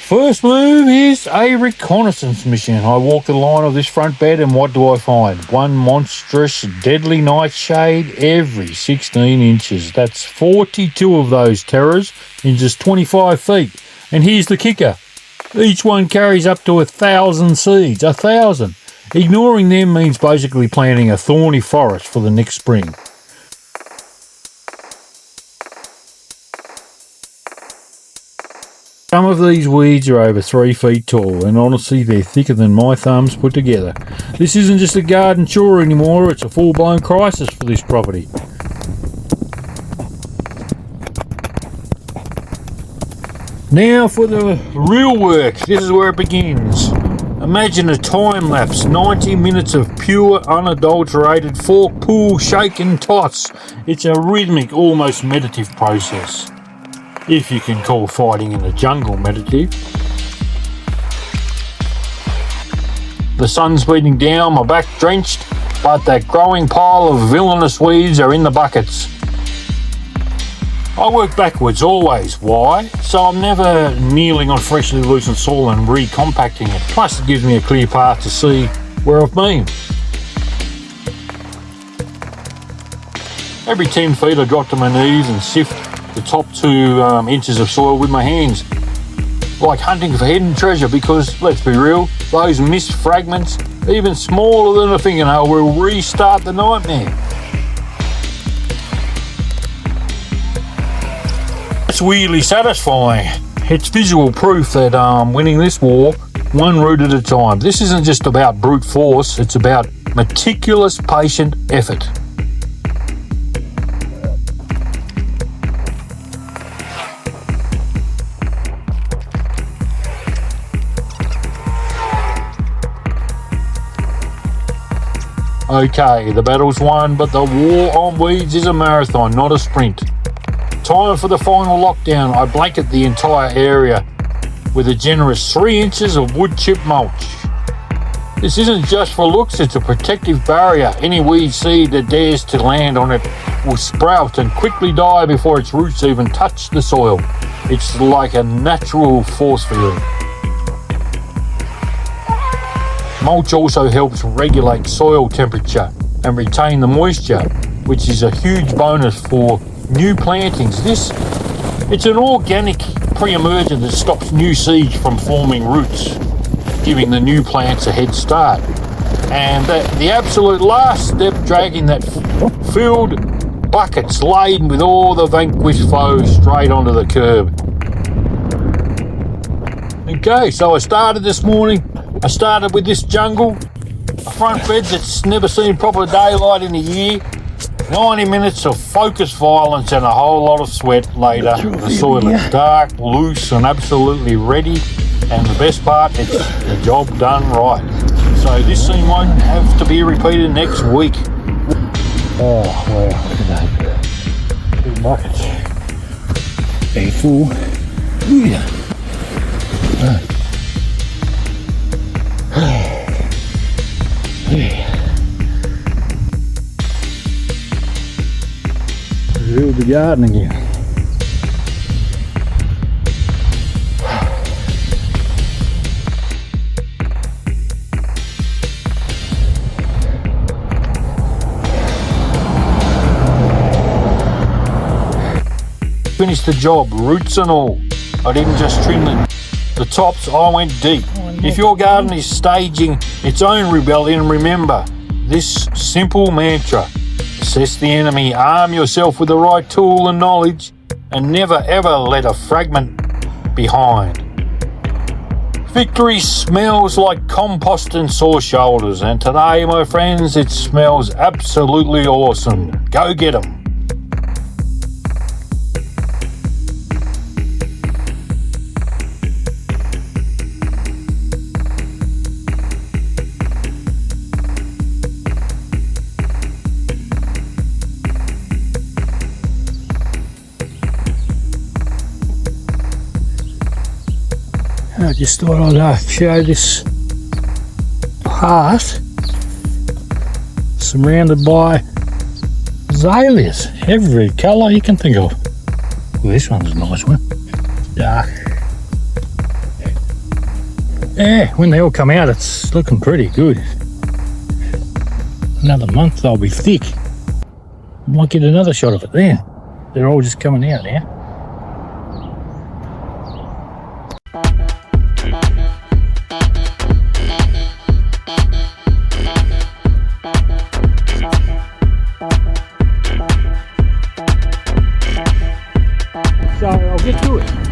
First move is a reconnaissance mission. I walk the line of this front bed and what do I find? One monstrous deadly nightshade every 16 inches. That's 42 of those terrors in just 25 feet. And here's the kicker. Each one carries up to 1,000 seeds. 1,000. Ignoring them means basically planting a thorny forest for the next spring. Some of these weeds are over 3 feet tall, and honestly they're thicker than my thumbs put together. This isn't just a garden chore anymore, it's a full-blown crisis for this property. Now for the real work. This is where it begins. Imagine a time-lapse, 90 minutes of pure, unadulterated fork, pull, shake and toss. It's a rhythmic, almost meditative process. If you can call fighting in the jungle meditative. The sun's beating down, my back drenched, but that growing pile of villainous weeds are in the buckets. I work backwards always. Why? So I'm never kneeling on freshly loosened soil and recompacting it. Plus it gives me a clear path to see where I've been. Every 10 feet I drop to my knees and sift the top 2 inches of soil with my hands, like hunting for hidden treasure, because let's be real, those missed fragments, even smaller than a fingernail, will restart the nightmare. It's weirdly satisfying. It's visual proof that winning this war one root at a time. This isn't just about brute force, it's about meticulous patient effort. Okay, the battle's won, but the war on weeds is a marathon, not a sprint. Time for the final lockdown. I blanket the entire area with a generous 3 inches of wood chip mulch. This isn't just for looks, it's a protective barrier. Any weed seed that dares to land on it will sprout and quickly die before its roots even touch the soil. It's like a natural force field. Mulch also helps regulate soil temperature and retain the moisture, which is a huge bonus for new plantings. It's an organic pre-emergent that stops new seeds from forming roots, giving the new plants a head start. And the absolute last step, dragging that filled buckets laden with all the vanquished foes straight onto the curb. Okay, so I started this morning. I started with this jungle, a front bed that's never seen proper daylight in a year, 90 minutes of focused violence and a whole lot of sweat later. The soil is dark, loose and absolutely ready, and the best part, it's the job done right. So this scene won't have to be repeated next week. Oh wow, look at that. Big buckets. A full. Yeah. Build the garden again. Finished the job, roots and all. I didn't just trim the tops, I went deep. If your garden is staging its own rebellion, remember this simple mantra. Assess the enemy, arm yourself with the right tool and knowledge, and never ever let a fragment behind. Victory smells like compost and sore shoulders, and today, my friends, it smells absolutely awesome. Go get 'em. I just thought I'd show this part surrounded by azaleas, every colour you can think of. Well, this one's a nice one, dark. Yeah, when they all come out, it's looking pretty good. Another month they'll be thick. Might get another shot of it then. They're all just coming out now. So I'll get to it.